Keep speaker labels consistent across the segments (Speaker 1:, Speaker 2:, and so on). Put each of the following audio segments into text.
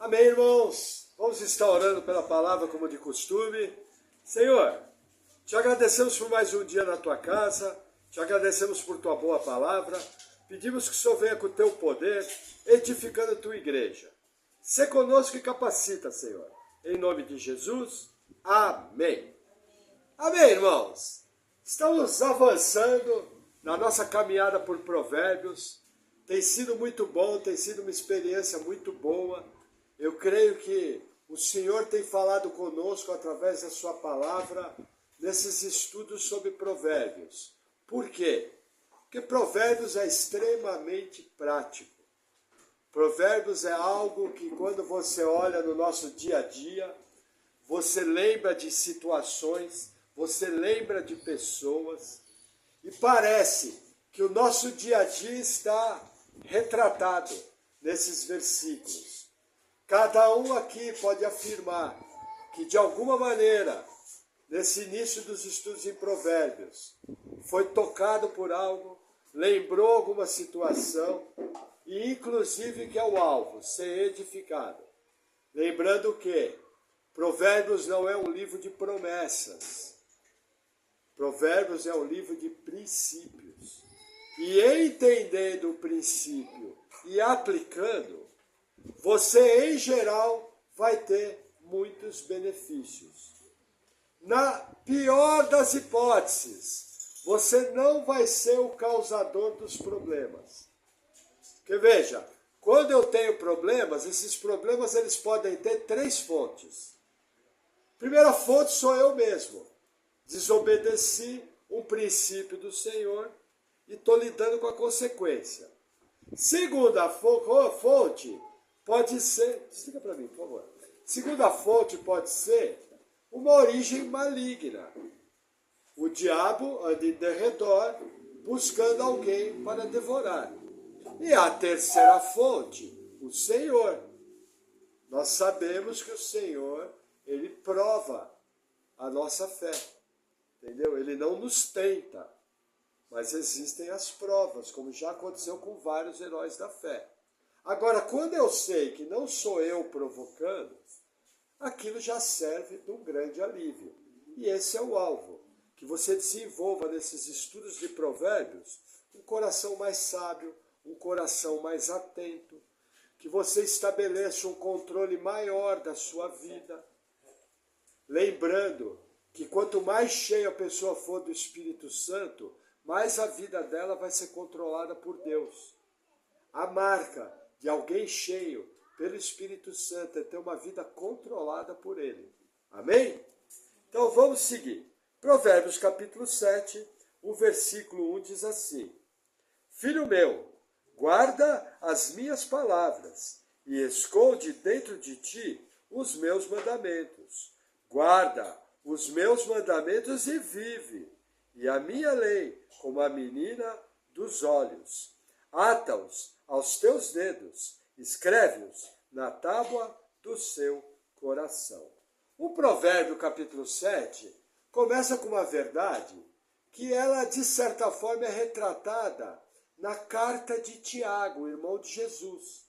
Speaker 1: Amém, irmãos? Vamos estar orando pela palavra como de costume. Senhor, te agradecemos por mais um dia na tua casa, te agradecemos por tua boa palavra, pedimos que o Senhor venha com o teu poder, edificando a tua igreja. Sê conosco e capacita, Senhor. Em nome de Jesus, amém. Amém, irmãos? Estamos avançando na nossa caminhada por Provérbios. Tem sido muito bom, tem sido uma experiência muito boa. Eu creio que o Senhor tem falado conosco através da sua palavra nesses estudos sobre Provérbios. Por quê? Porque Provérbios é extremamente prático. Provérbios é algo que quando você olha no nosso dia a dia, você lembra de situações, você lembra de pessoas e parece que o nosso dia a dia está retratado nesses versículos. Cada um aqui pode afirmar que de alguma maneira, nesse início dos estudos em Provérbios, foi tocado por algo, lembrou alguma situação e inclusive que é o alvo, ser edificado. Lembrando que Provérbios não é um livro de promessas. Provérbios é um livro de princípios. E entendendo o princípio e aplicando, você em geral vai ter muitos benefícios. Na pior das hipóteses, você não vai ser o causador dos problemas. Porque veja, quando eu tenho problemas, esses problemas eles podem ter três fontes. Primeira fonte sou eu mesmo. Desobedeci um princípio do Senhor e estou lidando com a consequência. Segunda fonte pode ser, desliga para mim, por favor. Segunda fonte pode ser uma origem maligna. O diabo anda em derredor buscando alguém para devorar. E a terceira fonte, o Senhor. Nós sabemos que o Senhor, ele prova a nossa fé. Entendeu? Ele não nos tenta, mas existem as provas, como já aconteceu com vários heróis da fé. Agora, quando eu sei que não sou eu provocando, aquilo já serve de um grande alívio. E esse é o alvo, que você desenvolva nesses estudos de Provérbios um coração mais sábio, um coração mais atento, que você estabeleça um controle maior da sua vida. Lembrando que quanto mais cheia a pessoa for do Espírito Santo, mais a vida dela vai ser controlada por Deus. A marca de alguém cheio pelo Espírito Santo é ter uma vida controlada por Ele. Amém? Então vamos seguir. Provérbios capítulo 7, o versículo 1 diz assim: Filho meu, guarda as minhas palavras e esconde dentro de ti os meus mandamentos. Guarda os meus mandamentos e vive, e a minha lei como a menina dos olhos. Ata-os aos teus dedos, escreve-os na tábua do seu coração. O Provérbio capítulo 7 começa com uma verdade que ela, de certa forma, é retratada na carta de Tiago, irmão de Jesus,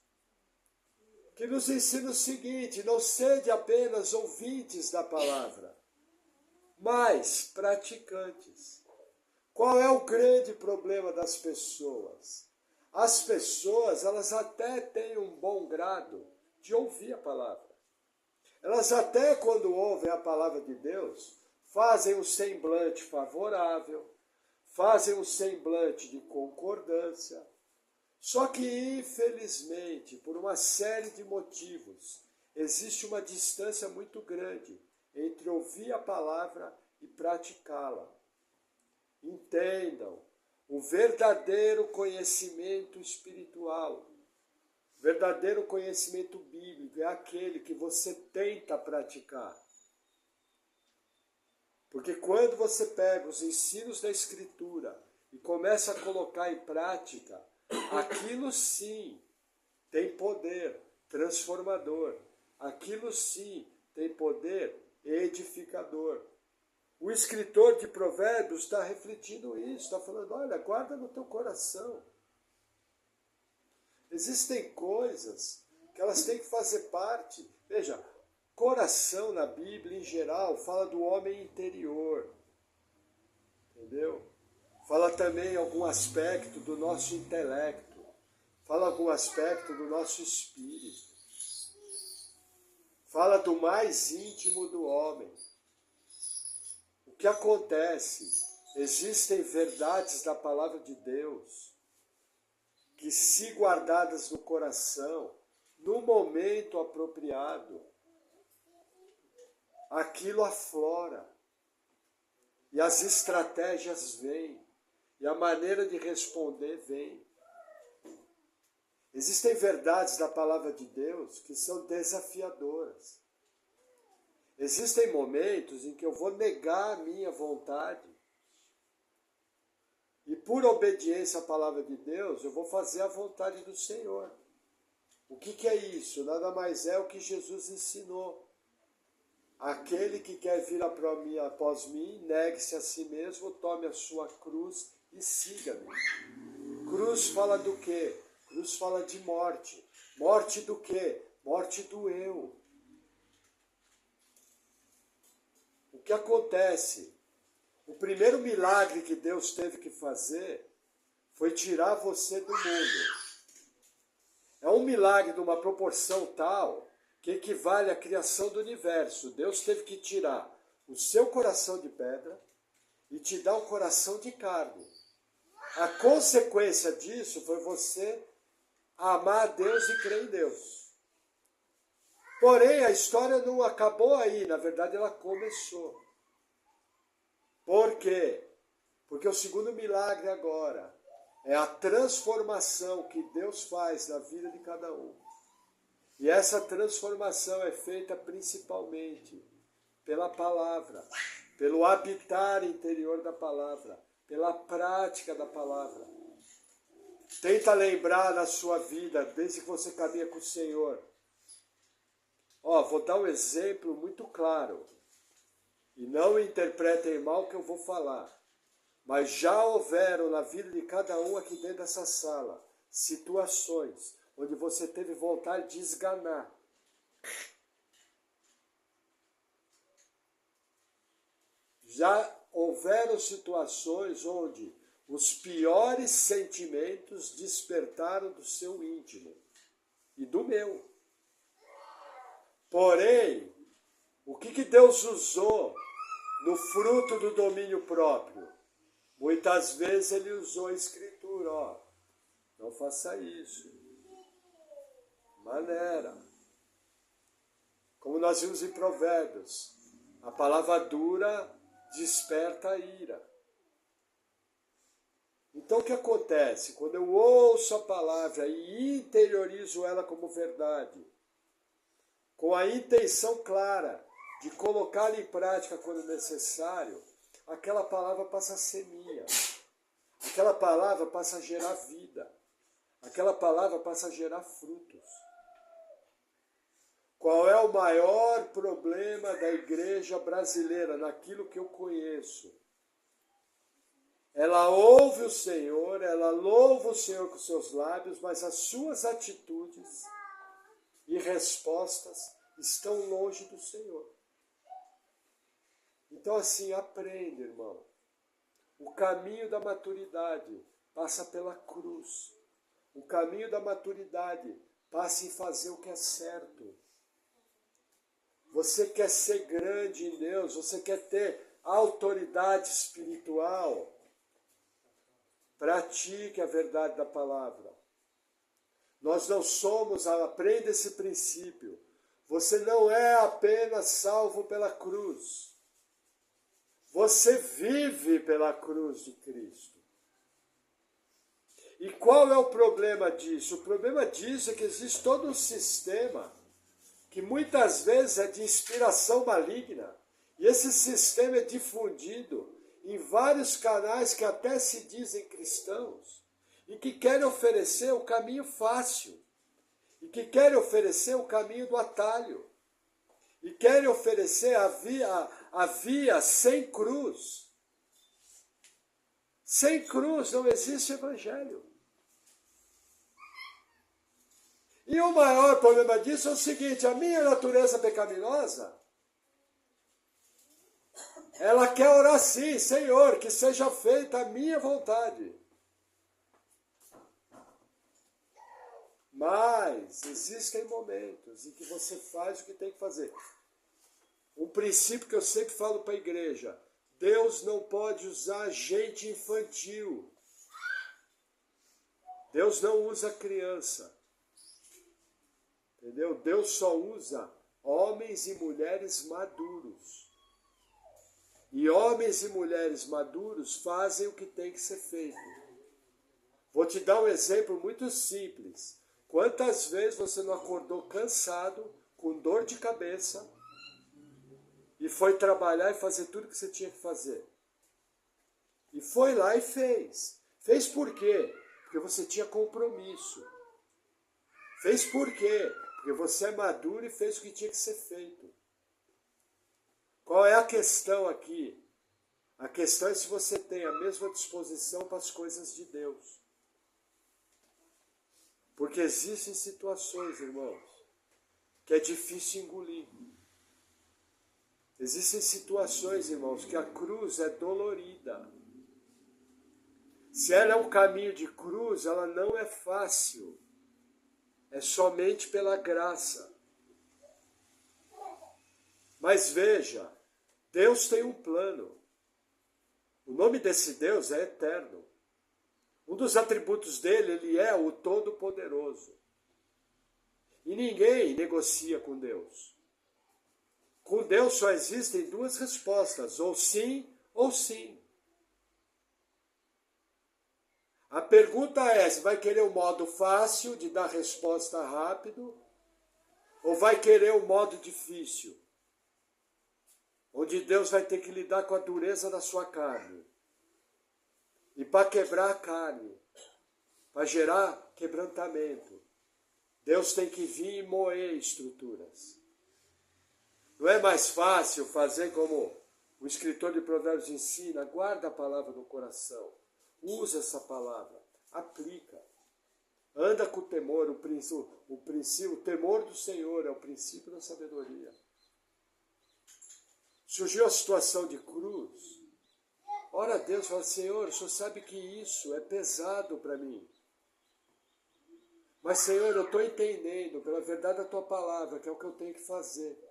Speaker 1: que nos ensina o seguinte: não sede apenas ouvintes da palavra, mas praticantes. Qual é o grande problema das pessoas? As pessoas, elas até têm um bom grado de ouvir a palavra. Elas até, quando ouvem a palavra de Deus, fazem um semblante favorável, fazem um semblante de concordância. Só que, infelizmente, por uma série de motivos, existe uma distância muito grande entre ouvir a palavra e praticá-la. Entendam, o verdadeiro conhecimento espiritual, o verdadeiro conhecimento bíblico é aquele que você tenta praticar. Porque quando você pega os ensinos da Escritura e começa a colocar em prática, aquilo sim tem poder transformador, aquilo sim tem poder edificador. O escritor de Provérbios está refletindo isso, está falando, olha, guarda no teu coração. Existem coisas que elas têm que fazer parte. Veja, coração na Bíblia, em geral, fala do homem interior, entendeu? Fala também algum aspecto do nosso intelecto, fala algum aspecto do nosso espírito, fala do mais íntimo do homem. O que acontece? Existem verdades da palavra de Deus que, se guardadas no coração, no momento apropriado, aquilo aflora, e as estratégias vêm, e a maneira de responder vem. Existem verdades da palavra de Deus que são desafiadoras. Existem momentos em que eu vou negar a minha vontade, e por obediência à palavra de Deus, eu vou fazer a vontade do Senhor. O que é isso? Nada mais é o que Jesus ensinou. Aquele que quer vir após mim, negue-se a si mesmo, tome a sua cruz e siga-me. Cruz fala do quê? Cruz fala de morte. Morte do quê? Morte do eu. O que acontece? O primeiro milagre que Deus teve que fazer foi tirar você do mundo. É um milagre de uma proporção tal que equivale à criação do universo. Deus teve que tirar o seu coração de pedra e te dar um coração de carne. A consequência disso foi você amar a Deus e crer em Deus. Porém, a história não acabou aí, na verdade ela começou. Por quê? Porque o segundo milagre agora é a transformação que Deus faz na vida de cada um. E essa transformação é feita principalmente pela palavra, pelo habitar interior da palavra, pela prática da palavra. Tenta lembrar na sua vida, desde que você caminha com o Senhor. Vou dar um exemplo muito claro. E não interpretem mal o que eu vou falar. Mas já houveram na vida de cada um aqui dentro dessa sala situações onde você teve vontade de esganar. Já houveram situações onde os piores sentimentos despertaram do seu íntimo e do meu. Porém, o que Deus usou no fruto do domínio próprio? Muitas vezes Ele usou a Escritura. Não faça isso. Maneira. Como nós vimos em Provérbios, a palavra dura desperta a ira. Então o que acontece? Quando eu ouço a palavra e interiorizo ela como verdade, com a intenção clara de colocá-la em prática quando necessário, aquela palavra passa a ser minha. Aquela palavra passa a gerar vida. Aquela palavra passa a gerar frutos. Qual é o maior problema da igreja brasileira, naquilo que eu conheço? Ela ouve o Senhor, ela louva o Senhor com seus lábios, mas as suas atitudes e respostas estão longe do Senhor. Então assim, aprenda, irmão. O caminho da maturidade passa pela cruz. O caminho da maturidade passa em fazer o que é certo. Você quer ser grande em Deus, você quer ter autoridade espiritual, pratique a verdade da palavra. Nós não somos, aprenda esse princípio. Você não é apenas salvo pela cruz. Você vive pela cruz de Cristo. E qual é o problema disso? O problema disso é que existe todo um sistema que muitas vezes é de inspiração maligna. E esse sistema é difundido em vários canais que até se dizem cristãos e que querem oferecer o caminho fácil, e que querem oferecer o caminho do atalho, e querem oferecer a via sem cruz. Sem cruz não existe evangelho. E o maior problema disso é o seguinte, a minha natureza pecaminosa, ela quer orar sim, Senhor, que seja feita a minha vontade. Mas existem momentos em que você faz o que tem que fazer. Um princípio que eu sempre falo para a igreja, Deus não pode usar gente infantil. Deus não usa criança. Entendeu? Deus só usa homens e mulheres maduros. E homens e mulheres maduros fazem o que tem que ser feito. Vou te dar um exemplo muito simples. Quantas vezes você não acordou cansado, com dor de cabeça, e foi trabalhar e fazer tudo que você tinha que fazer? E foi lá e fez. Fez por quê? Porque você tinha compromisso. Fez por quê? Porque você é maduro e fez o que tinha que ser feito. Qual é a questão aqui? A questão é se você tem a mesma disposição para as coisas de Deus. Porque existem situações, irmãos, que é difícil engolir. Existem situações, irmãos, que a cruz é dolorida. Se ela é um caminho de cruz, ela não é fácil. É somente pela graça. Mas veja, Deus tem um plano. O nome desse Deus é eterno. Um dos atributos dele, ele é o Todo-Poderoso. E ninguém negocia com Deus. Com Deus só existem duas respostas, ou sim ou sim. A pergunta é, você vai querer o modo fácil de dar resposta rápido, ou vai querer o modo difícil, onde Deus vai ter que lidar com a dureza da sua carne. E para quebrar a carne, para gerar quebrantamento, Deus tem que vir e moer estruturas. Não é mais fácil fazer como o escritor de Provérbios ensina, guarda a palavra no coração, usa essa palavra, aplica. Anda com temor, o temor do Senhor é o princípio da sabedoria. Surgiu a situação de cruz. Ora a Deus, fala, Senhor, o Senhor sabe que isso é pesado para mim. Mas, Senhor, eu estou entendendo pela verdade da Tua palavra, que é o que eu tenho que fazer.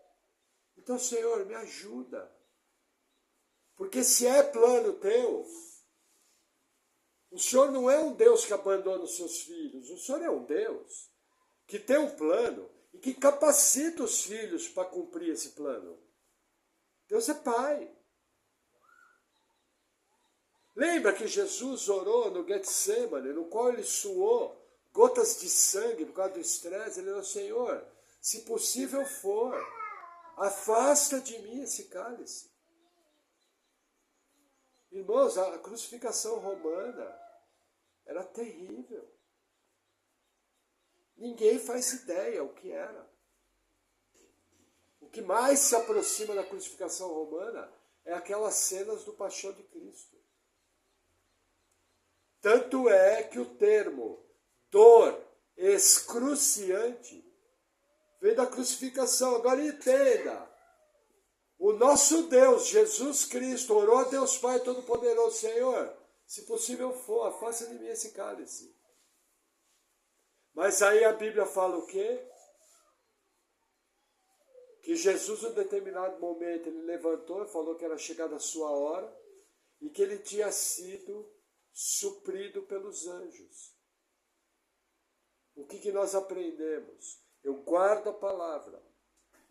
Speaker 1: Então, Senhor, me ajuda. Porque se é plano Teu, o Senhor não é um Deus que abandona os seus filhos. O Senhor é um Deus que tem um plano e que capacita os filhos para cumprir esse plano. Deus é Pai. Lembra que Jesus orou no Getsemane, no qual ele suou gotas de sangue por causa do estresse? Ele falou, Senhor, se possível for, afasta de mim esse cálice. Irmãos, a crucificação romana era terrível. Ninguém faz ideia o que era. O que mais se aproxima da crucificação romana é aquelas cenas do Paixão de Cristo. Tanto é que o termo dor excruciante vem da crucificação. Agora entenda, o nosso Deus, Jesus Cristo, orou a Deus Pai Todo-Poderoso, Senhor, se possível for, afasta de mim esse cálice. Mas aí a Bíblia fala o quê? Que Jesus, em um determinado momento, ele levantou e falou que era chegada a sua hora e que ele tinha sido suprido pelos anjos. O que nós aprendemos? Eu guardo a palavra,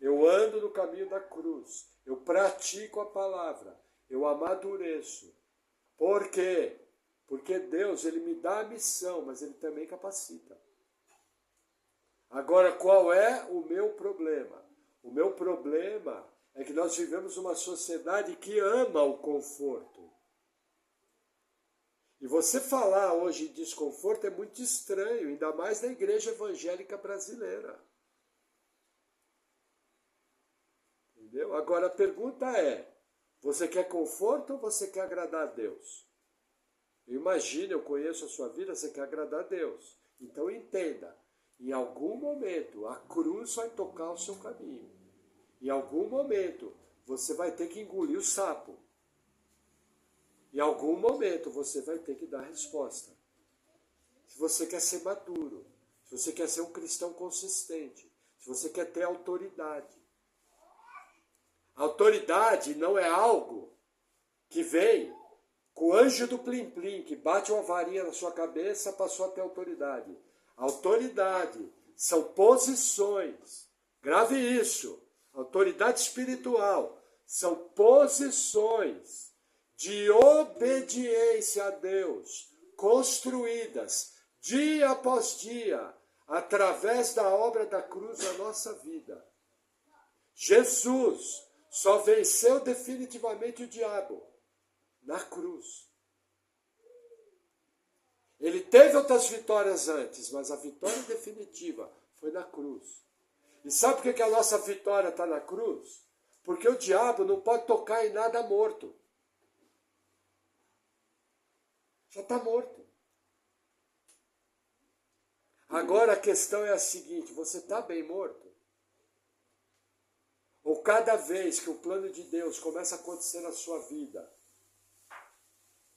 Speaker 1: eu ando no caminho da cruz, eu pratico a palavra, eu amadureço. Por quê? Porque Deus, ele me dá a missão, mas ele também capacita. Agora, qual é o meu problema? O meu problema é que nós vivemos uma sociedade que ama o conforto. E você falar hoje em desconforto é muito estranho, ainda mais na igreja evangélica brasileira. Entendeu? Agora a pergunta é, você quer conforto ou você quer agradar a Deus? Eu imagino, eu conheço a sua vida, você quer agradar a Deus. Então entenda Em algum momento, a cruz vai tocar o seu caminho. Em algum momento, você vai ter que engolir o sapo. Em algum momento, você vai ter que dar resposta. Se você quer ser maduro, se você quer ser um cristão consistente, se você quer ter autoridade. A autoridade não é algo que vem com o anjo do plim-plim, que bate uma varinha na sua cabeça, passou a ter autoridade. Autoridade são posições. Grave isso. Autoridade espiritual são posições de obediência a Deus, construídas dia após dia, através da obra da cruz na nossa vida. Jesus só venceu definitivamente o diabo na cruz. Ele teve outras vitórias antes, mas a vitória definitiva foi na cruz. E sabe por que a nossa vitória está na cruz? Porque o diabo não pode tocar em nada morto. Já está morto. Agora a questão é a seguinte, você está bem morto? Ou cada vez que o plano de Deus começa a acontecer na sua vida,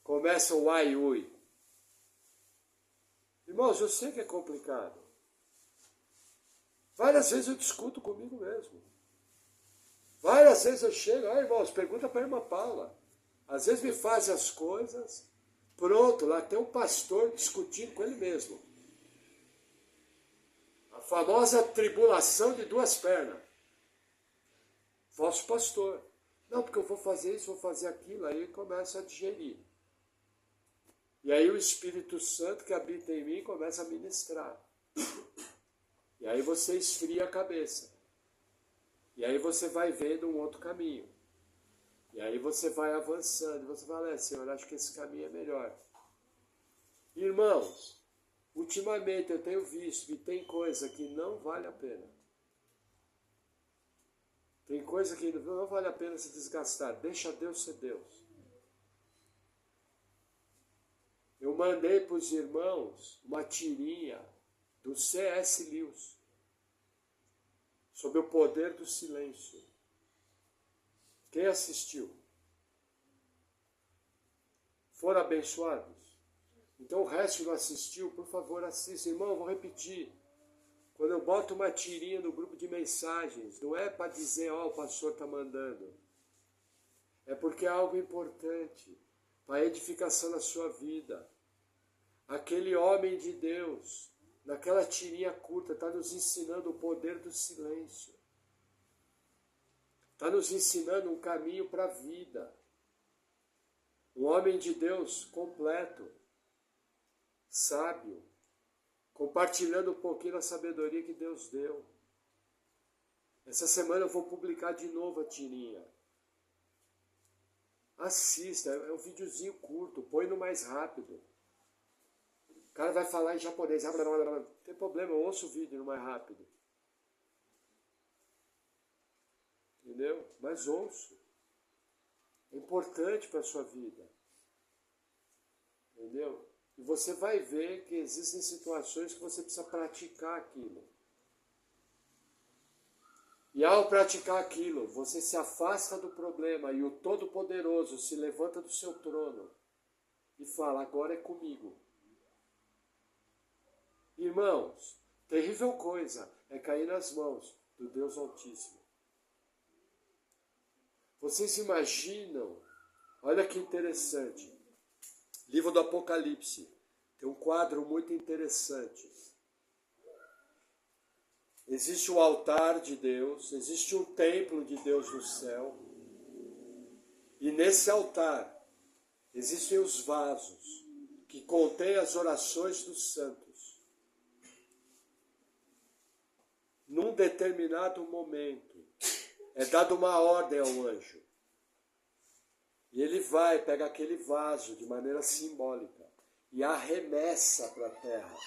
Speaker 1: começa o ai ui. Irmãos, eu sei que é complicado. Várias vezes eu discuto comigo mesmo. Várias vezes eu chego, irmãos, pergunta para a irmã Paula. Às vezes me fazem as coisas, pronto, lá tem um pastor discutindo com ele mesmo. A famosa tribulação de duas pernas. Falso pastor. Não, porque eu vou fazer isso, vou fazer aquilo, aí começa a digerir. E aí o Espírito Santo que habita em mim começa a ministrar. E aí você esfria a cabeça. E aí você vai vendo um outro caminho. E aí você vai avançando. E você fala, Senhor, acho que esse caminho é melhor. Irmãos, ultimamente eu tenho visto que tem coisa que não vale a pena. Tem coisa que não vale a pena se desgastar. Deixa Deus ser Deus. Eu mandei para os irmãos uma tirinha do C.S. Lewis sobre o poder do silêncio. Quem assistiu? Foram abençoados? Então o resto que não assistiu, por favor, assista. Irmão, eu vou repetir. Quando eu boto uma tirinha no grupo de mensagens, não é para dizer, o pastor está mandando. É porque é algo importante, para a edificação da sua vida. Aquele homem de Deus, naquela tirinha curta, está nos ensinando o poder do silêncio. Está nos ensinando um caminho para a vida. Um homem de Deus completo, sábio, compartilhando um pouquinho da sabedoria que Deus deu. Essa semana eu vou publicar de novo a tirinha. Assista, é um videozinho curto, põe no mais rápido. O cara vai falar em japonês, não tem problema, eu ouço o vídeo no mais rápido. Entendeu? Mas ouço. É importante para a sua vida. Entendeu? E você vai ver que existem situações que você precisa praticar aquilo. E ao praticar aquilo, você se afasta do problema e o Todo-Poderoso se levanta do seu trono e fala, agora é comigo. Irmãos, terrível coisa é cair nas mãos do Deus Altíssimo. Vocês imaginam, olha que interessante, livro do Apocalipse, tem um quadro muito interessante. Existe o altar de Deus, existe um templo de Deus no céu, e nesse altar existem os vasos que contêm as orações dos santos. Num determinado momento, é dada uma ordem ao anjo. E ele vai, pega aquele vaso de maneira simbólica e arremessa para a terra.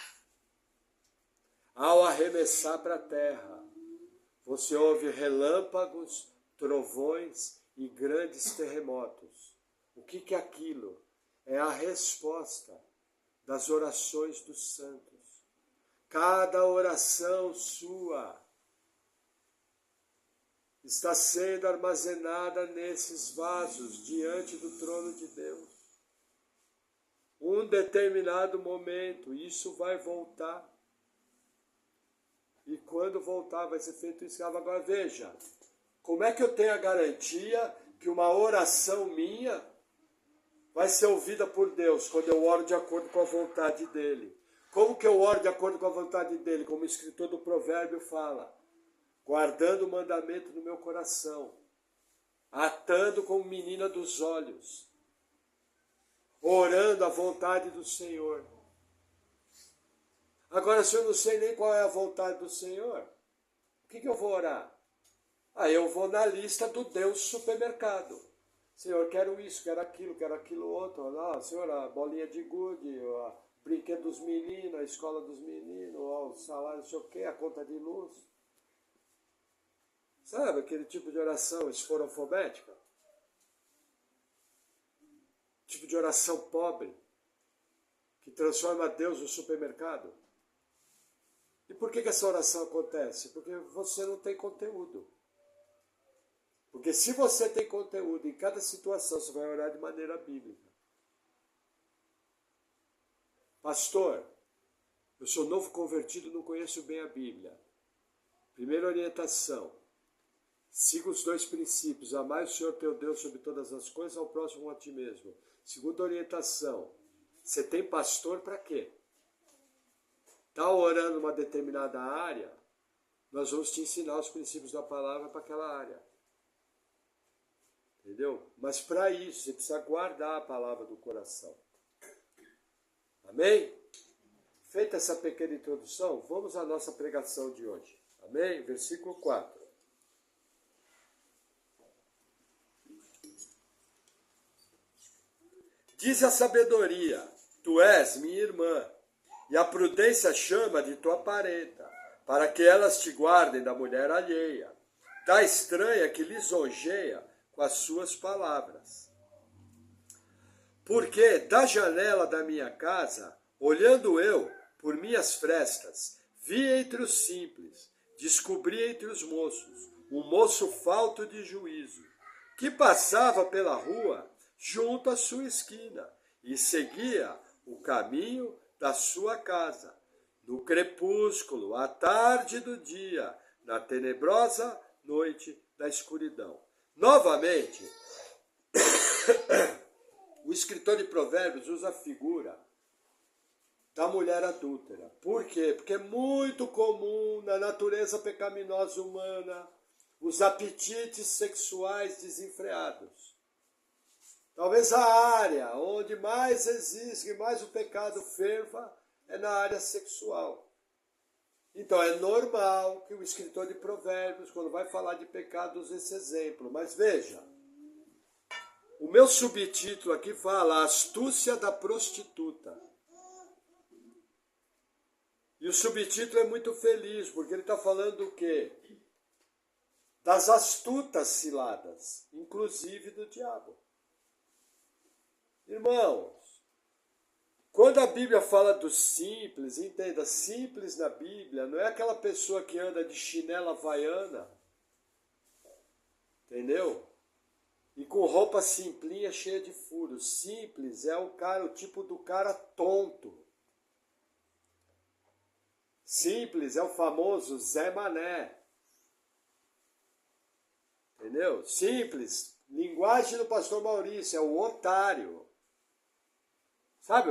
Speaker 1: Ao arremessar para a terra, você ouve relâmpagos, trovões e grandes terremotos. O que é aquilo? É a resposta das orações dos santos. Cada oração sua está sendo armazenada nesses vasos diante do trono de Deus. Um determinado momento, isso vai voltar. E quando voltar, vai ser feito escravo. Agora veja, como é que eu tenho a garantia que uma oração minha vai ser ouvida por Deus quando eu oro de acordo com a vontade dEle? Como que eu oro de acordo com a vontade dEle? Como o escritor do provérbio fala, guardando o mandamento no meu coração, atando como menina dos olhos, orando a vontade do Senhor. Agora, se eu não sei nem qual é a vontade do Senhor, o que eu vou orar? Aí eu vou na lista do Deus supermercado. Senhor, quero isso, quero aquilo outro. Não, Senhor, a bolinha de gude, o brinquedo dos meninos, a escola dos meninos, o salário, não sei o quê, a conta de luz. Sabe aquele tipo de oração esforofobética? Tipo de oração pobre, que transforma Deus no supermercado. E por que essa oração acontece? Porque você não tem conteúdo. Porque se você tem conteúdo em cada situação, você vai orar de maneira bíblica. Pastor, eu sou novo convertido, não conheço bem a Bíblia. Primeira orientação, siga os 2 princípios, amai o Senhor teu Deus sobre todas as coisas, ao próximo a ti mesmo. Segunda orientação, você tem pastor para quê? Está orando uma determinada área, nós vamos te ensinar os princípios da palavra para aquela área. Entendeu? Mas para isso, você precisa guardar a palavra do coração. Amém? Feita essa pequena introdução, vamos à nossa pregação de hoje. Amém? Versículo 4. Diz a sabedoria, tu és minha irmã, e a prudência chama de tua parenta, para que elas te guardem da mulher alheia, da estranha que lisonjeia com as suas palavras. Porque da janela da minha casa, olhando eu por minhas frestas, vi entre os simples, descobri entre os moços, um moço falto de juízo, que passava pela rua junto à sua esquina e seguia o caminho da sua casa, no crepúsculo, à tarde do dia, na tenebrosa noite da escuridão. Novamente, o escritor de Provérbios usa a figura da mulher adúltera. Por quê? Porque é muito comum na natureza pecaminosa humana os apetites sexuais desenfreados. Talvez a área onde mais existe, mais o pecado ferva, é na área sexual. Então é normal que o escritor de Provérbios, quando vai falar de pecado, use esse exemplo. Mas veja, o meu subtítulo aqui fala a astúcia da prostituta. E o subtítulo é muito feliz, porque ele está falando do quê? Das astutas ciladas, inclusive do diabo. Irmãos, quando a Bíblia fala do simples, entenda, simples na Bíblia não é aquela pessoa que anda de chinela havaiana, entendeu? E com roupa simplinha cheia de furos. Simples é o tipo do cara tonto. Simples é o famoso Zé Mané. Entendeu? Simples, linguagem do pastor Maurício, é o otário. Sabe,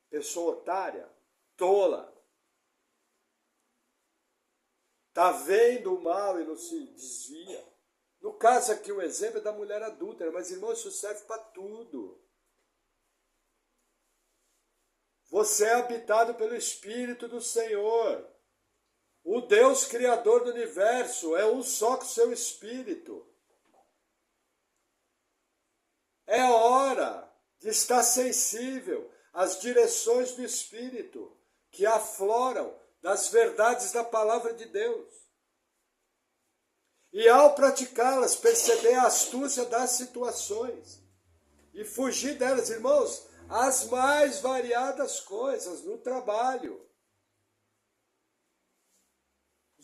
Speaker 1: pessoa otária, tola. Tá vendo o mal e não se desvia. No caso aqui, o exemplo é da mulher adúltera, mas, irmão, isso serve para tudo. Você é habitado pelo Espírito do Senhor. O Deus Criador do Universo é um só com o seu Espírito. É hora de estar sensível às direções do Espírito que afloram das verdades da Palavra de Deus. E ao praticá-las, perceber a astúcia das situações e fugir delas, irmãos, as mais variadas coisas no trabalho.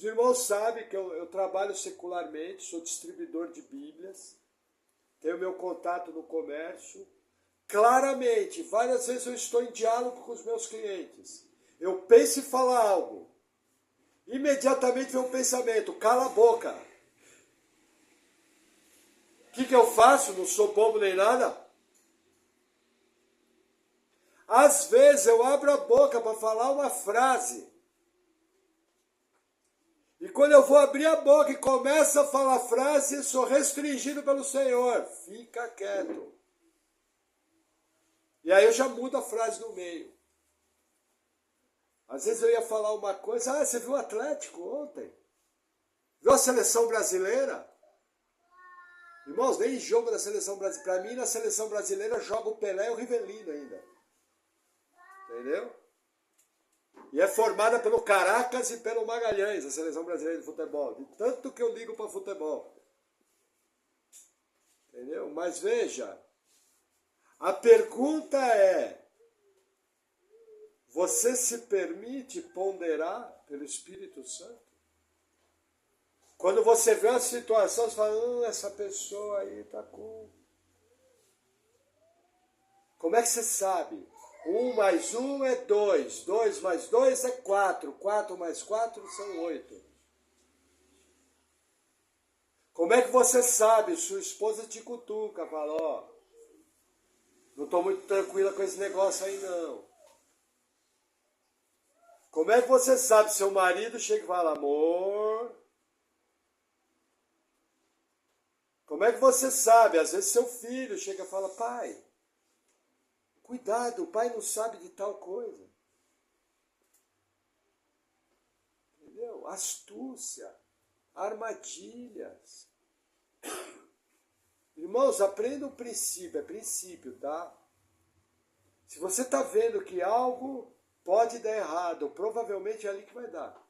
Speaker 1: Os irmãos sabem que eu trabalho secularmente, sou distribuidor de Bíblias, tenho meu contato no comércio. Claramente, várias vezes eu estou em diálogo com os meus clientes. Eu penso em falar algo. Imediatamente vem um pensamento, cala a boca. O que eu faço? Não sou bobo nem nada. Às vezes eu abro a boca para falar uma frase. E quando eu vou abrir a boca e começo a falar a frase, sou restringido pelo Senhor. Fica quieto. E aí eu já mudo a frase no meio. Às vezes eu ia falar uma coisa, você viu o Atlético ontem? Viu a seleção brasileira? Irmãos, nem jogo da seleção brasileira. Para mim, na seleção brasileira, joga o Pelé e o Rivelino ainda. Entendeu? E é formada pelo Caracas e pelo Magalhães, a seleção brasileira de futebol. De tanto que eu ligo para futebol. Entendeu? Mas veja, a pergunta é, você se permite ponderar pelo Espírito Santo? Quando você vê uma situação, você fala, essa pessoa aí está com... Como é que você sabe? 1 mais 1 é 2, 2 mais 2 é 4, 4 mais 4 são 8. Como é que você sabe? Sua esposa te cutuca, fala, ó, não estou muito tranquila com esse negócio aí não. Como é que você sabe? Seu marido chega e fala, amor. Como é que você sabe? Às vezes seu filho chega e fala, pai, cuidado, o pai não sabe de tal coisa. Entendeu? Astúcia, armadilhas. Irmãos, aprenda o princípio, é princípio, tá? Se você está vendo que algo pode dar errado, provavelmente é ali que vai dar.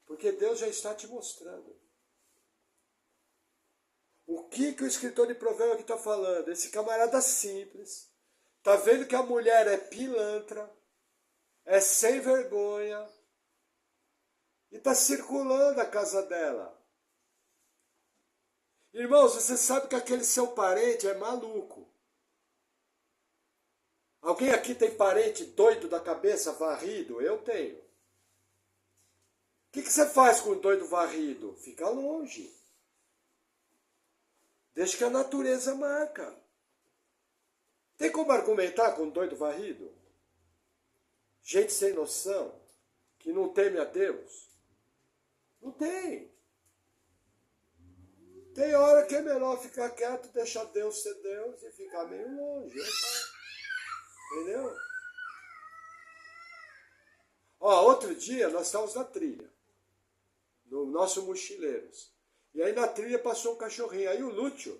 Speaker 1: Porque Deus já está te mostrando. O que o escritor de Provérbios aqui está falando? Esse camarada simples, está vendo que a mulher é pilantra, é sem vergonha, e está circulando a casa dela. Irmãos, você sabe que aquele seu parente é maluco. Alguém aqui tem parente doido da cabeça, varrido? Eu tenho. O que você faz com o doido varrido? Fica longe. Deixa que a natureza marca. Tem como argumentar com um doido varrido? Gente sem noção, que não teme a Deus? Não tem. Tem hora que é melhor ficar quieto, deixar Deus ser Deus e ficar meio longe. Entendeu? Ó, outro dia nós estávamos na trilha, no nosso Mochileiros. E aí na trilha passou um cachorrinho. Aí o Lúcio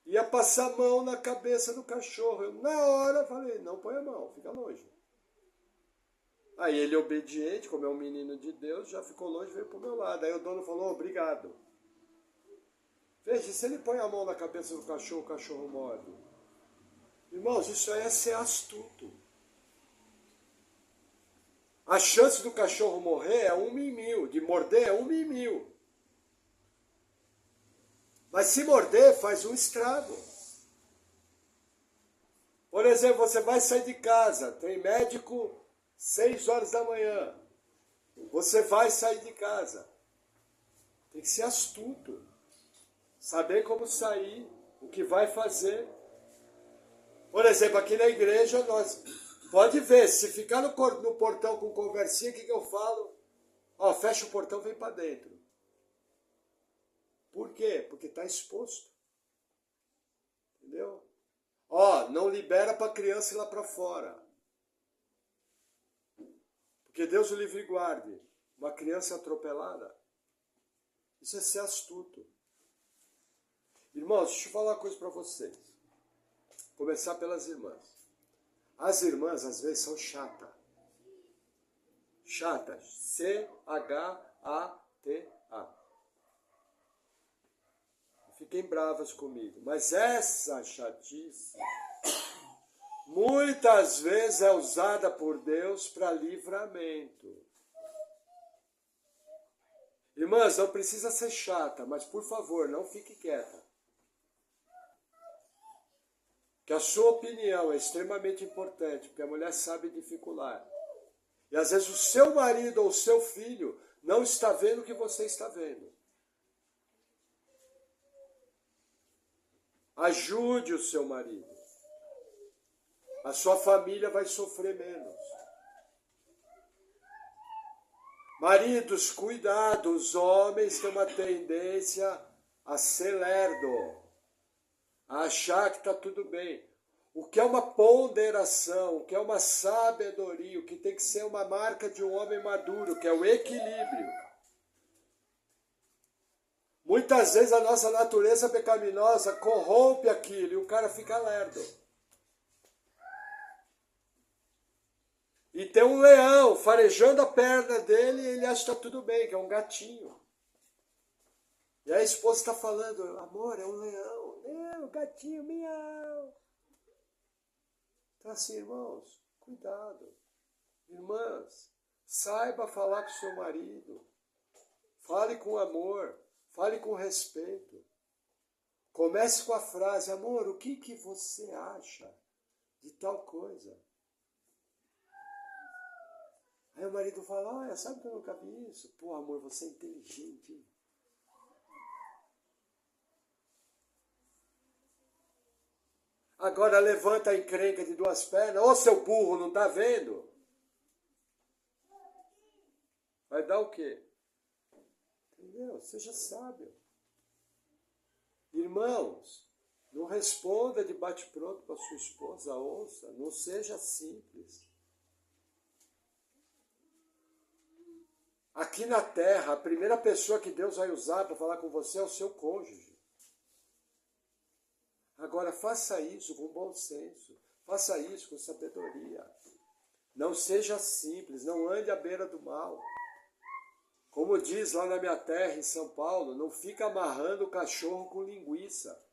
Speaker 1: ia passar a mão na cabeça do cachorro. Eu, na hora, falei, não põe a mão, fica longe. Aí ele, obediente, como é um menino de Deus, já ficou longe e veio pro meu lado. Aí o dono falou, obrigado. Veja, se ele põe a mão na cabeça do cachorro, o cachorro morde. Irmãos, isso aí é ser astuto. A chance do cachorro morrer é 1 em 1000, de morder é 1 em 1000. Mas se morder, faz um estrago. Por exemplo, você vai sair de casa, tem médico 6 horas da manhã. Você vai sair de casa. Tem que ser astuto. Saber como sair, o que vai fazer. Por exemplo, aqui na igreja, nós... Pode ver, se ficar no portão com conversinha, o que eu falo? Ó, fecha o portão, vem para dentro. Por quê? Porque está exposto. Entendeu? Ó, não libera para a criança ir lá para fora. Porque Deus o livre e guarde. Uma criança atropelada. Isso é ser astuto. Irmãos, deixa eu falar uma coisa para vocês. Começar pelas irmãs. As irmãs, às vezes, são chatas. Chatas. C-H-A-T-A. Fiquem bravas comigo. Mas essa chatice, muitas vezes é usada por Deus para livramento. Irmãs, não precisa ser chata, mas por favor, não fique quieta. Que a sua opinião é extremamente importante, porque a mulher sabe dificular. E às vezes o seu marido ou o seu filho não está vendo o que você está vendo. Ajude o seu marido. A sua família vai sofrer menos. Maridos, cuidado, os homens têm uma tendência a ser lerdo, a achar que está tudo bem. O que é uma ponderação, o que é uma sabedoria, o que tem que ser uma marca de um homem maduro, que é o equilíbrio. Muitas vezes a nossa natureza pecaminosa corrompe aquilo e o cara fica lerdo. E tem um leão farejando a perna dele e ele acha que está tudo bem, que é um gatinho. E a esposa está falando, amor, é um leão. Não, gatinho, miau. Então assim, irmãos, cuidado. Irmãs, saiba falar com seu marido. Fale com amor, fale com respeito. Comece com a frase, amor, o que você acha de tal coisa? Aí o marido fala, olha, sabe que eu nunca vi isso? Pô, amor, você é inteligente, hein? Agora levanta a encrenca de duas pernas. Ô, seu burro, não tá vendo? Vai dar o quê? Entendeu? Seja sábio. Irmãos, não responda de bate-pronto para sua esposa, ouça. Não seja simples. Aqui na Terra, a primeira pessoa que Deus vai usar para falar com você é o seu cônjuge. Agora, faça isso com bom senso. Faça isso com sabedoria. Não seja simples, não ande à beira do mal. Como diz lá na minha terra, em São Paulo, não fica amarrando o cachorro com linguiça.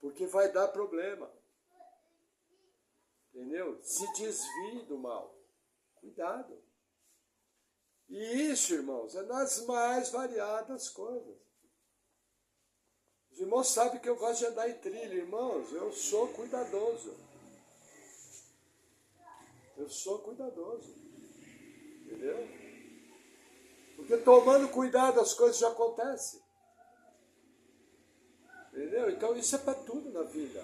Speaker 1: Porque vai dar problema. Entendeu? Se desvie do mal. Cuidado. E isso, irmãos, é nas mais variadas coisas. Os irmãos sabem que eu gosto de andar em trilha, irmãos. Eu sou cuidadoso. Eu sou cuidadoso. Entendeu? Porque tomando cuidado as coisas já acontecem. Entendeu? Então isso é para tudo na vida.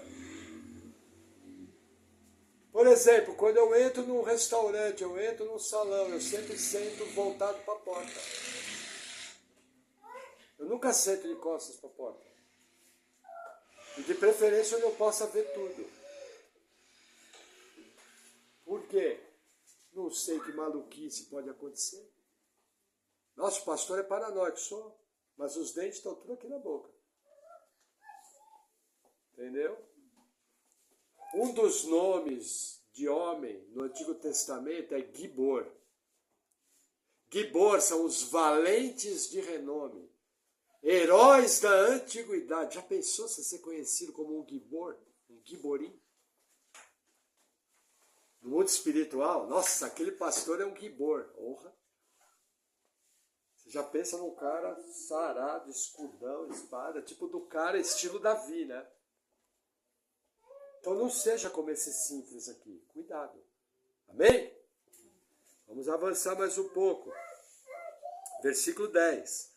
Speaker 1: Por exemplo, quando eu entro num restaurante, eu entro num salão, eu sempre sento voltado para a porta. Eu nunca sento de costas para a porta. E de preferência onde eu possa ver tudo. Por quê? Não sei que maluquice pode acontecer. Nosso pastor é paranoico, só. Mas os dentes estão tudo aqui na boca. Entendeu? Um dos nomes de homem no Antigo Testamento é Gibor. Gibor são os valentes de renome. Heróis da antiguidade. Já pensou se ser conhecido como um Gibor? Um Giborim? No mundo espiritual, nossa, aquele pastor é um Gibor. Honra. Você já pensa num cara sarado, escudão, espada, tipo do cara estilo Davi, né? Então não seja como esse simples aqui. Cuidado. Amém? Vamos avançar mais um pouco. Versículo 10.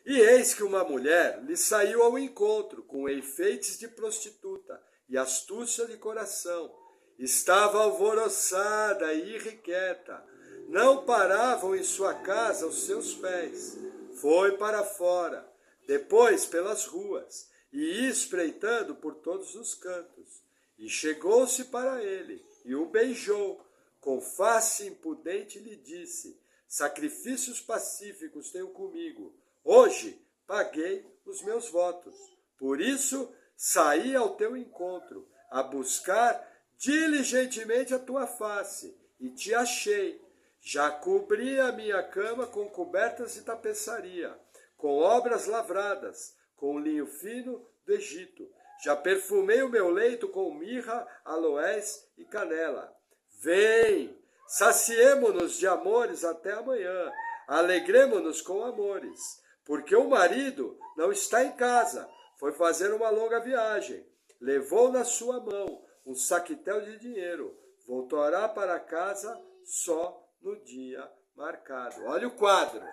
Speaker 1: E eis que uma mulher lhe saiu ao encontro com enfeites de prostituta e astúcia de coração. Estava alvoroçada e irrequieta. Não paravam em sua casa os seus pés. Foi para fora, depois pelas ruas, e espreitando por todos os cantos. E chegou-se para ele, e o beijou. Com face impudente lhe disse, sacrifícios pacíficos tenho comigo. Hoje paguei os meus votos. Por isso saí ao teu encontro, a buscar diligentemente a tua face, e te achei. Já cobri a minha cama com cobertas de tapeçaria, com obras lavradas, com linho fino do Egito. Já perfumei o meu leito com mirra, aloés e canela. Vem, saciemo-nos de amores até amanhã. Alegremo-nos com amores, porque o marido não está em casa, foi fazer uma longa viagem. Levou na sua mão um saquetel de dinheiro, voltará para casa só no dia marcado. Olha o quadro.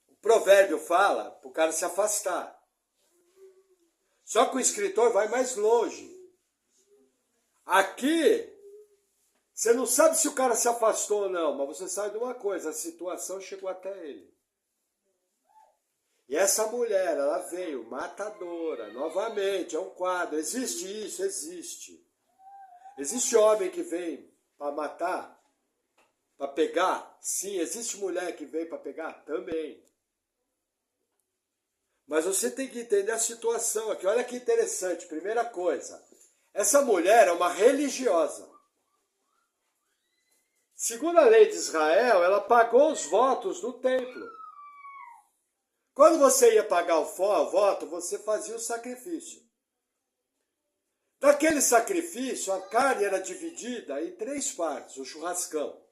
Speaker 1: O provérbio fala para o cara se afastar. Só que o escritor vai mais longe. Aqui, você não sabe se o cara se afastou ou não, mas você sabe de uma coisa, a situação chegou até ele. E essa mulher, ela veio matadora, novamente, é um quadro. Existe isso? Existe. Existe homem que vem para matar, para pegar? Sim. Existe mulher que vem para pegar? Também. Mas você tem que entender a situação aqui. Olha que interessante. Primeira coisa, essa mulher é uma religiosa. Segundo a lei de Israel, ela pagou os votos no templo. Quando você ia pagar o voto, você fazia o sacrifício. Daquele sacrifício, a carne era dividida em 3 partes, o churrascão.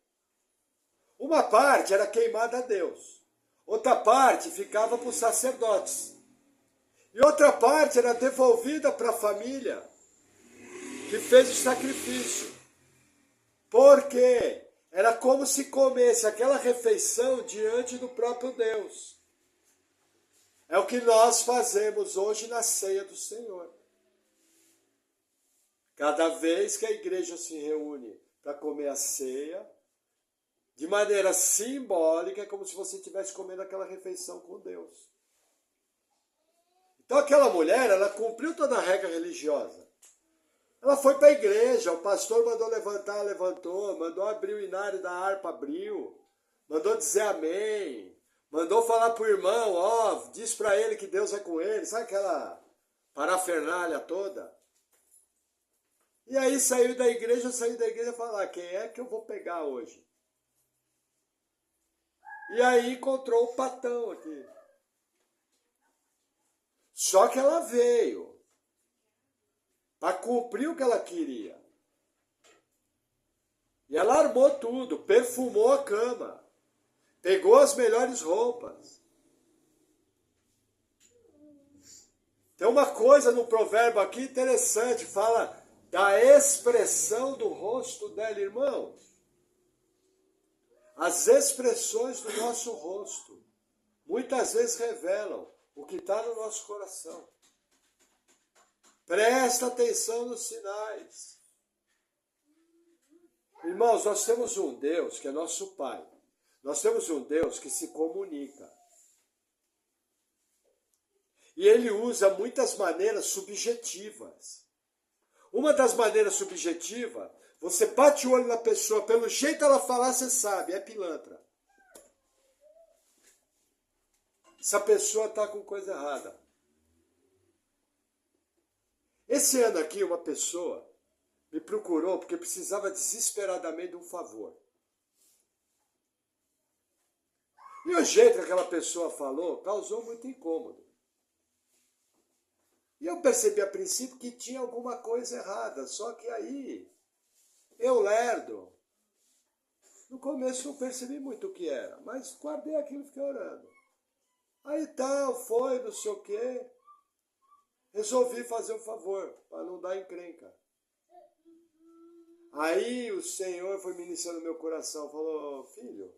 Speaker 1: Uma parte era queimada a Deus. Outra parte ficava para os sacerdotes. E outra parte era devolvida para a família que fez o sacrifício. Porque era como se comesse aquela refeição diante do próprio Deus. É o que nós fazemos hoje na ceia do Senhor. Cada vez que a igreja se reúne para comer a ceia, de maneira simbólica, é como se você estivesse comendo aquela refeição com Deus. Então aquela mulher, ela cumpriu toda a regra religiosa. Ela foi para a igreja, o pastor mandou levantar, levantou, mandou abrir o inário da harpa, abriu, mandou dizer amém, mandou falar para o irmão, ó, diz para ele que Deus é com ele, sabe aquela parafernália toda? E aí saiu da igreja e falou, quem é que eu vou pegar hoje? E aí encontrou o patão aqui. Só que ela veio para cumprir o que ela queria. E ela armou tudo, perfumou a cama, pegou as melhores roupas. Tem uma coisa no provérbio aqui interessante, fala da expressão do rosto dela, irmão. As expressões do nosso rosto muitas vezes revelam o que está no nosso coração. Presta atenção nos sinais. Irmãos, nós temos um Deus que é nosso Pai. Nós temos um Deus que se comunica. E Ele usa muitas maneiras subjetivas. Uma das maneiras subjetivas, você bate o olho na pessoa, pelo jeito ela falar, você sabe, é pilantra. Essa pessoa está com coisa errada. Esse ano aqui, uma pessoa me procurou porque precisava desesperadamente de um favor. E o jeito que aquela pessoa falou causou muito incômodo. E eu percebi a princípio que tinha alguma coisa errada, só que aí, eu lerdo, no começo não percebi muito o que era, mas guardei aquilo e fiquei orando. Aí tal, foi, não sei o quê, resolvi fazer um favor, para não dar encrenca. Aí o Senhor foi ministrando no meu coração, falou, filho,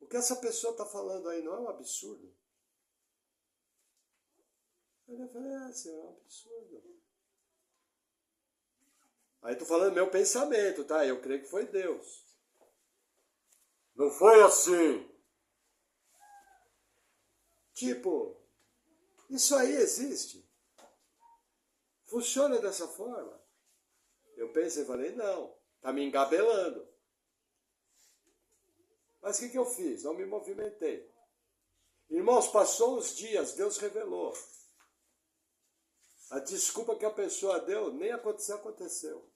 Speaker 1: o que essa pessoa está falando aí não é um absurdo? Aí eu falei, Senhor, é um absurdo. Aí estou falando meu pensamento, tá? Eu creio que foi Deus. Não foi assim. Tipo, isso aí existe? Funciona dessa forma? Eu pensei e falei, não, está me engabelando. Mas o que eu fiz? Não me movimentei. Irmãos, passou uns dias, Deus revelou. A desculpa que a pessoa deu, nem aconteceu.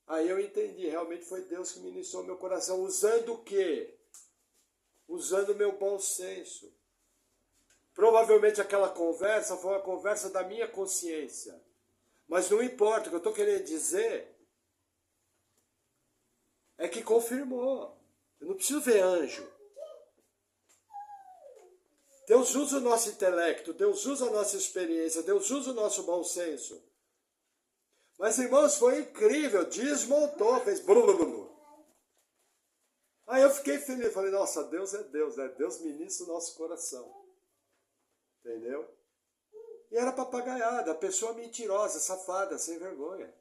Speaker 1: Aí eu entendi, realmente foi Deus que ministrou meu coração. Usando o quê? Usando o meu bom senso. Provavelmente aquela conversa foi uma conversa da minha consciência. Mas não importa, o que eu estou querendo dizer é que confirmou. Eu não preciso ver anjo. Deus usa o nosso intelecto, Deus usa a nossa experiência, Deus usa o nosso bom senso. Mas, irmãos, foi incrível, desmontou, fez blum. Aí eu fiquei feliz, falei, nossa, Deus é Deus, né? Deus ministra o nosso coração. Entendeu? E era papagaiada, a pessoa mentirosa, safada, sem vergonha.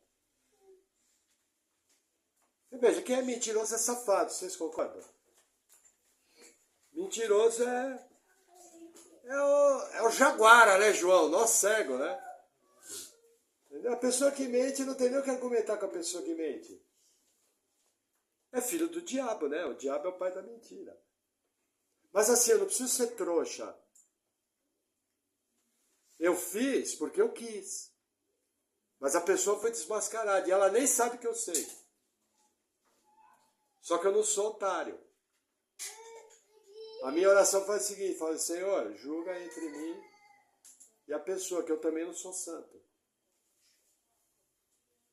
Speaker 1: E veja, quem é mentiroso é safado, vocês concordam? Mentiroso é o jaguara, né, João? Nosso cego, né? Entendeu? A pessoa que mente não tem nem o que argumentar com a pessoa que mente. É filho do diabo, né? O diabo é o pai da mentira. Mas assim, eu não preciso ser trouxa. Eu fiz porque eu quis. Mas a pessoa foi desmascarada e ela nem sabe que eu sei. Só que eu não sou otário. A minha oração foi a seguinte, fala, Senhor, julga entre mim e a pessoa, que eu também não sou santo.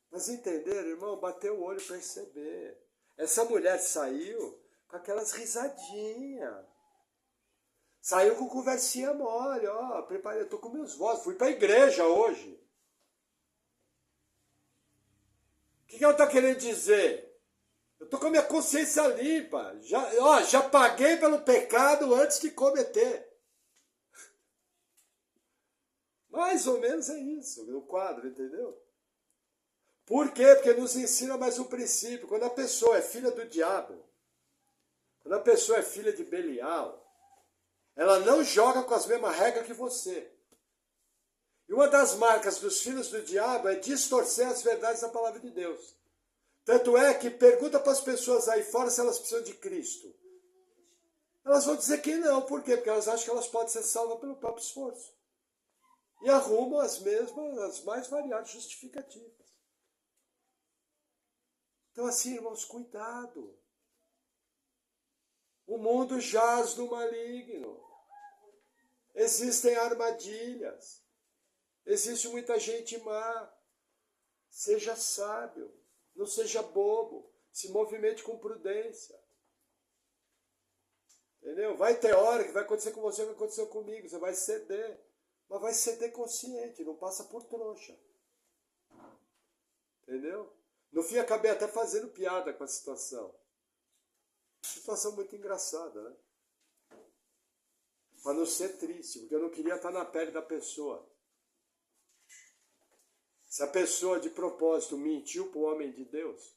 Speaker 1: Mas entenderam, irmão? Bateu o olho para perceber. Essa mulher saiu com aquelas risadinhas. Saiu com conversinha mole, ó, preparei, eu tô com meus votos, fui para a igreja hoje. O que ela está querendo dizer? Eu tô com a minha consciência limpa, já paguei pelo pecado antes de cometer. Mais ou menos é isso, no quadro, entendeu? Por quê? Porque nos ensina mais um princípio. Quando a pessoa é filha do diabo, quando a pessoa é filha de Belial, ela não joga com as mesmas regras que você. E uma das marcas dos filhos do diabo é distorcer as verdades da palavra de Deus. Tanto é que pergunta para as pessoas aí fora se elas precisam de Cristo. Elas vão dizer que não. Por quê? Porque elas acham que elas podem ser salvas pelo próprio esforço. E arrumam as mais variadas justificativas. Então assim, irmãos, cuidado. O mundo jaz no maligno. Existem armadilhas. Existe muita gente má. Seja sábio. Não seja bobo. Se movimente com prudência. Entendeu? Vai ter hora que vai acontecer com você, vai acontecer comigo. Você vai ceder. Mas vai ceder consciente. Não passa por trouxa. Entendeu? No fim, acabei até fazendo piada com a situação. Situação muito engraçada, né? Para não ser triste, porque eu não queria estar na pele da pessoa. Se a pessoa de propósito mentiu para o homem de Deus,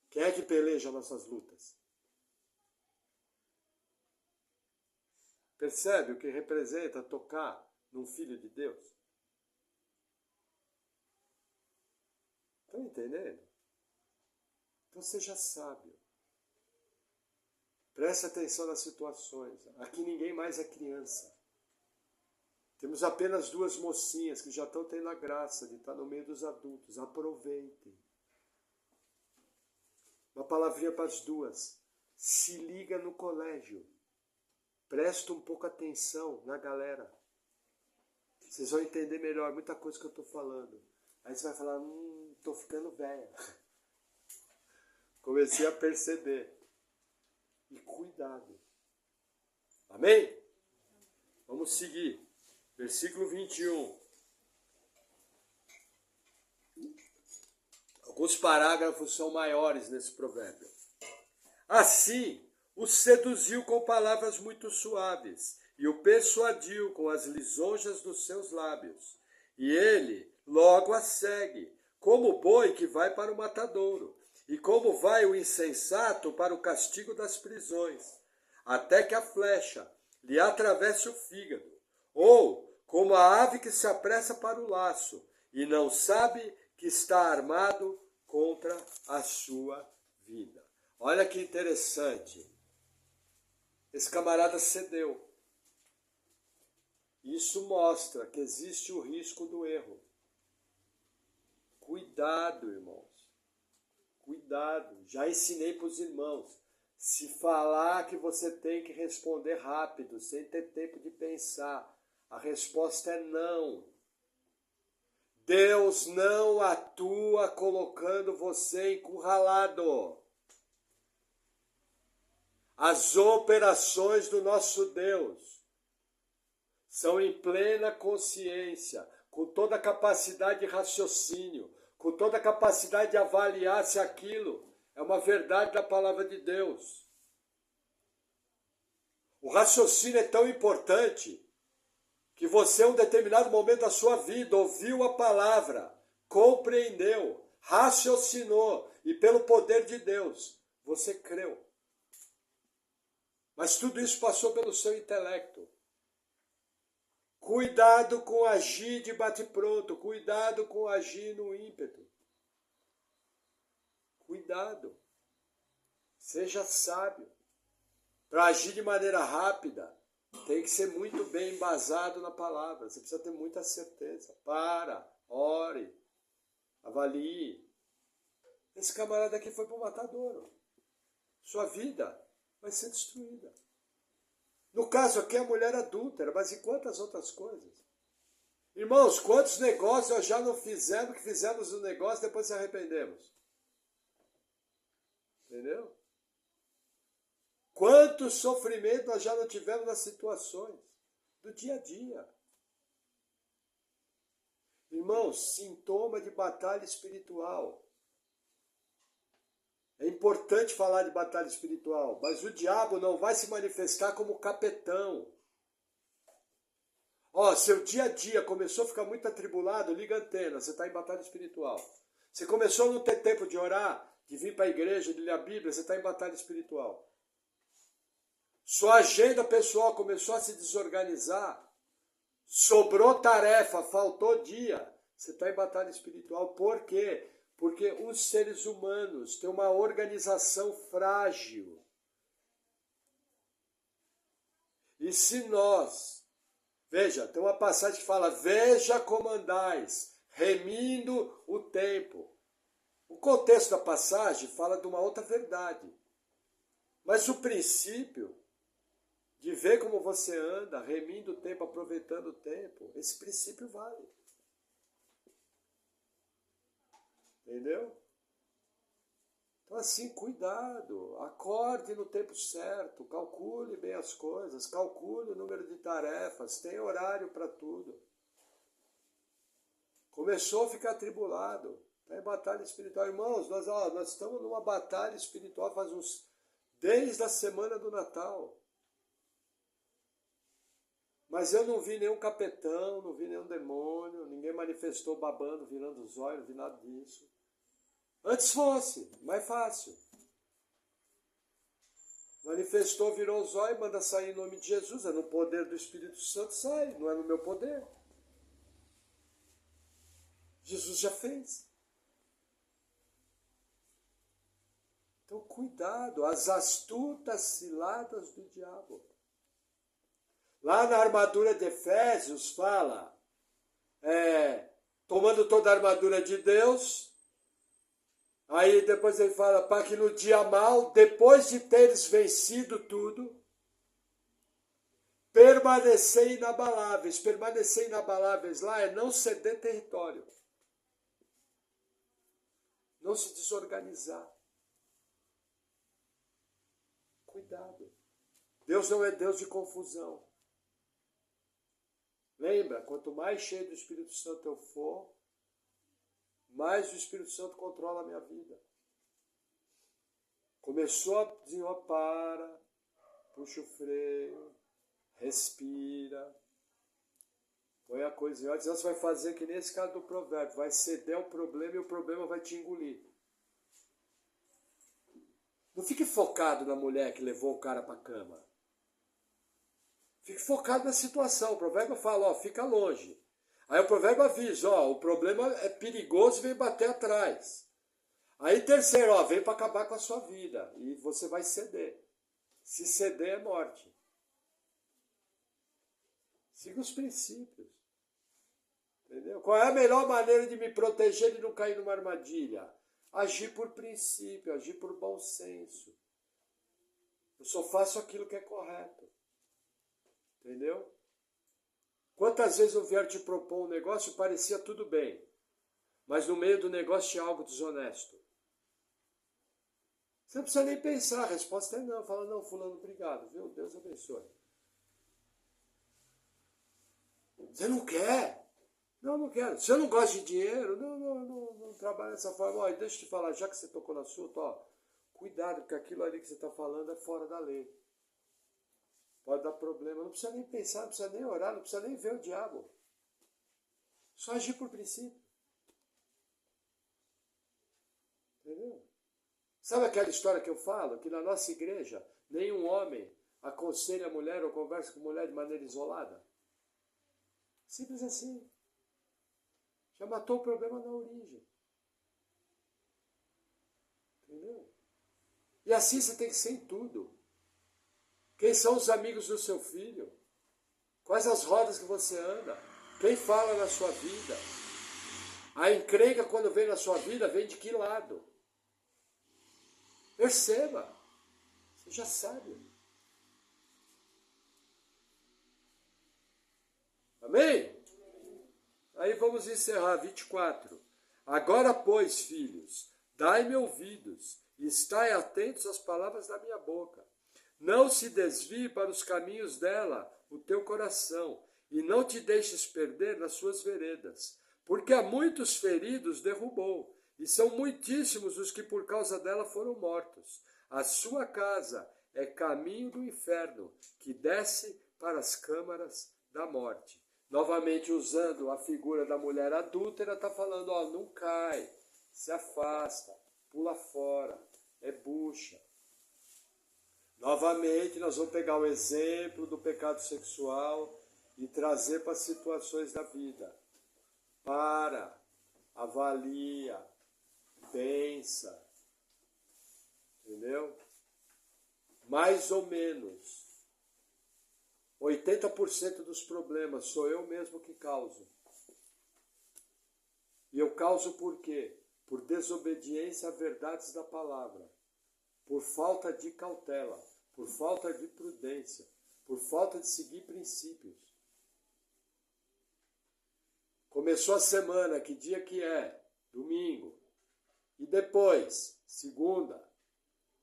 Speaker 1: quem é que peleja nossas lutas? Percebe o que representa tocar num filho de Deus? Estão entendendo? Então seja sábio. Preste atenção nas situações. Aqui ninguém mais é criança. Temos apenas 2 mocinhas que já estão tendo a graça de estar no meio dos adultos. Aproveitem. Uma palavrinha para as 2. Se liga no colégio. Presta um pouco atenção na galera. Vocês vão entender melhor muita coisa que eu estou falando. Aí você vai falar, estou ficando velha. Comecei a perceber. E cuidado. Amém? Vamos seguir. Versículo 21. Alguns parágrafos são maiores nesse provérbio. Assim, o seduziu com palavras muito suaves, e o persuadiu com as lisonjas dos seus lábios. E ele logo a segue, como o boi que vai para o matadouro, e como vai o insensato para o castigo das prisões, até que a flecha lhe atravesse o fígado, ou como a ave que se apressa para o laço, e não sabe que está armado contra a sua vida. Olha que interessante. Esse camarada cedeu. Isso mostra que existe o risco do erro. Cuidado, irmãos. Cuidado. Já ensinei para os irmãos. Se falar que você tem que responder rápido, sem ter tempo de pensar, a resposta é não. Deus não atua colocando você encurralado. As operações do nosso Deus são em plena consciência, com toda a capacidade de raciocínio, com toda a capacidade de avaliar se aquilo é uma verdade da palavra de Deus. O raciocínio é tão importante que você, em um determinado momento da sua vida, ouviu a palavra, compreendeu, raciocinou e pelo poder de Deus, você creu. Mas tudo isso passou pelo seu intelecto. Cuidado com agir de bate-pronto, cuidado com agir no ímpeto. Cuidado. Seja sábio. Para agir de maneira rápida, tem que ser muito bem embasado na palavra. Você precisa ter muita certeza. Ore, avalie. Esse camarada aqui foi para o matadouro. Sua vida vai ser destruída. No caso aqui, a mulher adúltera, mas e quantas outras coisas? Irmãos, quantos negócios nós já não fizemos, que fizemos um negócio e depois se arrependemos? Entendeu? Quanto sofrimento nós já não tivemos nas situações do dia a dia. Irmãos, sintoma de batalha espiritual. É importante falar de batalha espiritual, mas o diabo não vai se manifestar como capetão. Seu dia a dia começou a ficar muito atribulado, liga a antena, você está em batalha espiritual. Você começou a não ter tempo de orar, de vir para a igreja, de ler a Bíblia, você está em batalha espiritual. Sua agenda pessoal começou a se desorganizar, sobrou tarefa, faltou dia, você está em batalha espiritual. Por quê? Porque os seres humanos têm uma organização frágil. E se nós... Veja, tem uma passagem que fala, veja como andais, remindo o tempo. O contexto da passagem fala de uma outra verdade. Mas o princípio de ver como você anda, remindo o tempo, aproveitando o tempo, esse princípio vale. Entendeu? Então assim, cuidado, acorde no tempo certo, calcule bem as coisas, calcule o número de tarefas, tem horário para tudo. Começou a ficar atribulado, está em batalha espiritual. Irmãos, nós estamos numa batalha espiritual desde a semana do Natal. Mas eu não vi nenhum capetão, não vi nenhum demônio, ninguém manifestou babando, virando os olhos, não vi nada disso. Antes fosse, mais fácil. Manifestou, virou os olhos, manda sair em nome de Jesus. É no poder do Espírito Santo, sai, não é no meu poder. Jesus já fez. Então cuidado, as astutas ciladas do diabo. Lá na armadura de Efésios fala, tomando toda a armadura de Deus. Aí depois ele fala, para que no dia mau, depois de teres vencido tudo, permanecer inabaláveis. Permanecer inabaláveis lá é não ceder território. Não se desorganizar. Cuidado. Deus não é Deus de confusão. Lembra, quanto mais cheio do Espírito Santo eu for, mais o Espírito Santo controla a minha vida. Começou a desenrolar, puxa o freio, respira, põe a coisa em ordem, senão você vai fazer que nesse caso do provérbio, vai ceder ao problema e o problema vai te engolir. Não fique focado na mulher que levou o cara para a cama. Fique focado na situação. O provérbio fala, fica longe. Aí o provérbio avisa, o problema é perigoso e vem bater atrás. Aí terceiro, vem para acabar com a sua vida. E você vai ceder. Se ceder é morte. Siga os princípios. Entendeu? Qual é a melhor maneira de me proteger de não cair numa armadilha? Agir por princípio, agir por bom senso. Eu só faço aquilo que é correto. Entendeu? Quantas vezes eu vieram te propor um negócio e parecia tudo bem. mas no meio do negócio tinha algo desonesto. Você não precisa nem pensar, a resposta é não. Fala, não, fulano, obrigado, viu? Deus abençoe. Você não quer? Não, não quero. Você não gosta de dinheiro? Não trabalha dessa forma. Olha, deixa eu te falar, já que você tocou no assunto, ó, cuidado, porque aquilo ali que você está falando é fora da lei. Pode dar problema. Não precisa nem pensar, não precisa nem orar, não precisa nem ver o diabo. Só agir por princípio. Entendeu? Sabe aquela história que eu falo? Que na nossa igreja, nenhum homem aconselha a mulher ou conversa com a mulher de maneira isolada? Simples assim. Já matou o problema na origem. Entendeu? E assim você tem que ser em tudo. Quem são os amigos do seu filho? Quais as rodas que você anda? Quem fala na sua vida? A encrenca quando vem na sua vida, vem de que lado? Perceba. Você já sabe. Amém? Aí vamos encerrar, 24. Agora, pois, filhos, dai-me ouvidos, e estai atentos às palavras da minha boca. Não se desvie para os caminhos dela o teu coração, e não te deixes perder nas suas veredas, porque há muitos feridos derrubou, e são muitíssimos os que por causa dela foram mortos. A sua casa é caminho do inferno, que desce para as câmaras da morte. Novamente usando a figura da mulher adúltera, está falando, ó, não cai, se afasta, pula fora, é bucha. Novamente, nós vamos pegar o exemplo do pecado sexual e trazer para as situações da vida. Para, avalia, pensa, entendeu? Mais ou menos. 80% dos problemas sou eu mesmo que causo. E eu causo por quê? Por desobediência a verdades da palavra, por falta de cautela, por falta de prudência, por falta de seguir princípios. Começou a semana, que dia que é? Domingo. E depois, segunda.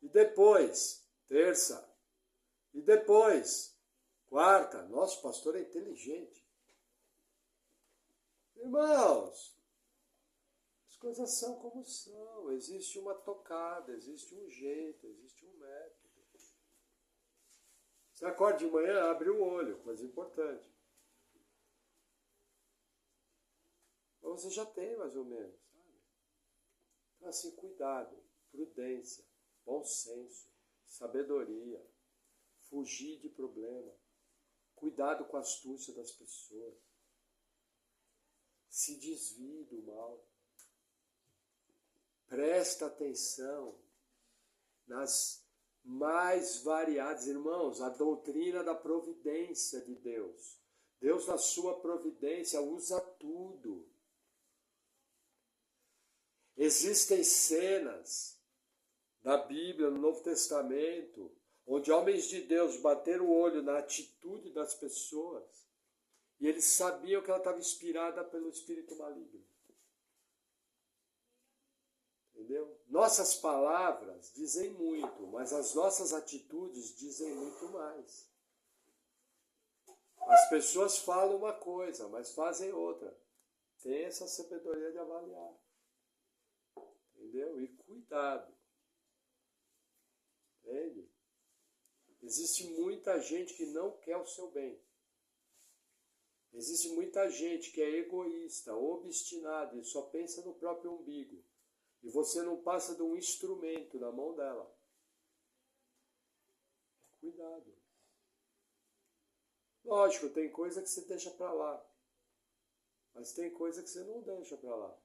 Speaker 1: E depois, terça. E depois, quarta. Nosso pastor é inteligente. Irmãos, as coisas são como são. Existe uma tocada, existe um jeito, existe um método. Você acorda de manhã, abre o olho, coisa importante. Ou você já tem mais ou menos, sabe? Então assim, cuidado, prudência, bom senso, sabedoria, fugir de problema, cuidado com a astúcia das pessoas, se desvie do mal, presta atenção nas mais variadas, irmãos, a doutrina da providência de Deus. Deus, na sua providência, usa tudo. Existem cenas da Bíblia, no Novo Testamento, onde homens de Deus bateram o olho na atitude das pessoas e eles sabiam que ela estava inspirada pelo espírito maligno. Entendeu? Nossas palavras dizem muito, mas as nossas atitudes dizem muito mais. As pessoas falam uma coisa, mas fazem outra. Tem essa sabedoria de avaliar. Entendeu? E cuidado. Entende? Existe muita gente que não quer o seu bem. Existe muita gente que é egoísta, obstinada e só pensa no próprio umbigo. E você não passa de um instrumento na mão dela. Cuidado. Lógico, tem coisa que você deixa para lá. Mas tem coisa que você não deixa para lá.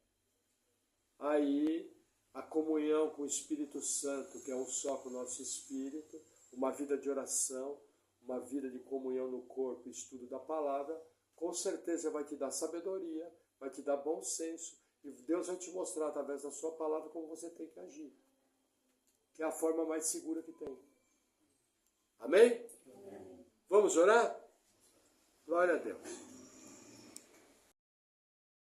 Speaker 1: Aí, a comunhão com o Espírito Santo, que é um só com o nosso espírito, uma vida de oração, uma vida de comunhão no corpo, estudo da palavra, com certeza vai te dar sabedoria, vai te dar bom senso, e Deus vai te mostrar através da sua palavra como você tem que agir. Que é a forma mais segura que tem. Amém? Amém. Vamos orar? Glória a Deus.